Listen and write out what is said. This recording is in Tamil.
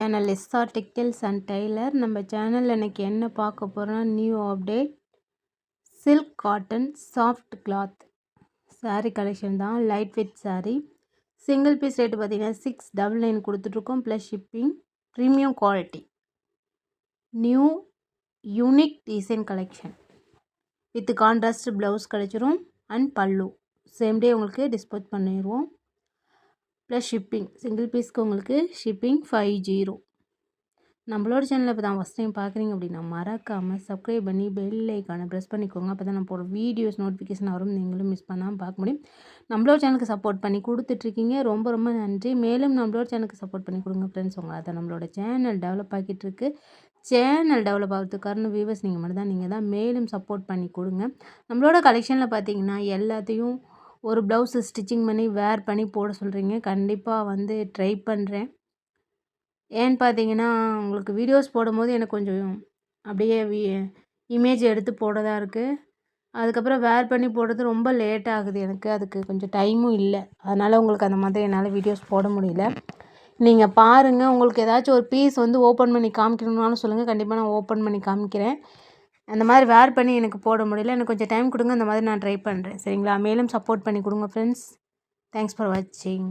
Channel SR textiles and tailor. நம்ம சேனலில் இன்றைக்கி என்ன பார்க்க போகிறோம்னா new update silk cotton soft cloth sari collection தான். Light weight sari. Single piece rate பார்த்தீங்கன்னா 699 கொடுத்துட்ருக்கோம். Plus shipping. Premium quality. New unique design collection with contrast blouse கிடச்சிரும் அண்ட் பல்லு சேம் டே உங்களுக்கு டிஸ்போஸ் பண்ணிடுவோம். Plus shipping. சிங்கிள் பீஸ்க்கு உங்களுக்கு ஷிப்பிங் 50. நம்மளோட சேனலில் இப்போ தான் ஃபஸ்ட் டைம் பார்க்குறீங்க அப்படின்னா மறக்காமல் சப்ஸ்கிரைப் பண்ணி பெல் ஐக்கானை ப்ரெஸ் பண்ணிக்கோங்க. அப்போ தான் நம்ம போகிற வீடியோஸ் நோட்டிஃபிகேஷன் வரும், நீங்களும் மிஸ் பண்ணாமல் பார்க்க முடியும். நம்மளோட சேனலுக்கு சப்போர்ட் பண்ணி கொடுத்துட்ருக்கீங்க, ரொம்ப ரொம்ப நன்றி. மேலும் நம்மளோட சேனலுக்கு சப்போர்ட் பண்ணி கொடுங்க ஃப்ரெண்ட்ஸ். உங்களை அதை நம்மளோட சேனல் டெவலப் ஆகிட்டு இருக்கு. சேனல் டெவலப் ஆகிறதுக்கான வியூவர்ஸ் நீங்கள் தான் மேலும் சப்போர்ட் பண்ணி கொடுங்க. நம்மளோட கலெக்ஷனில் பார்த்தீங்கன்னா எல்லாத்தையும் ஒரு ப்ளவுஸு ஸ்டிச்சிங் பண்ணி வேர் பண்ணி போட சொல்கிறீங்க. கண்டிப்பாக ட்ரை பண்ணுறேன். ஏன்னு பார்த்தீங்கன்னா உங்களுக்கு வீடியோஸ் போடும்போது எனக்கு கொஞ்சம் அப்படியே இமேஜ் எடுத்து போடதாக இருக்குது. அதுக்கப்புறம் வேர் பண்ணி போடுறது ரொம்ப லேட் ஆகுது எனக்கு. அதுக்கு கொஞ்சம் டைமும் இல்லை. அதனால் உங்களுக்கு அந்த மாதிரி என்னால் வீடியோஸ் போட முடியல. நீங்கள் பாருங்கள். உங்களுக்கு ஏதாச்சும் ஒரு பீஸ் ஓப்பன் பண்ணி காமிக்கணுன்னாலும் சொல்லுங்கள். கண்டிப்பாக நான் ஓப்பன் பண்ணி காமிக்கிறேன். அந்த மாதிரி வேர் பண்ணி எனக்கு போட முடியல. எனக்கு கொஞ்சம் டைம் கொடுங்க. அந்த மாதிரி நான் ட்ரை பண்ணுறேன். சரிங்களா? மேலும் சப்போர்ட் பண்ணி கொடுங்க ஃப்ரெண்ட்ஸ். தேங்க்ஸ் ஃபார் வாட்சிங்.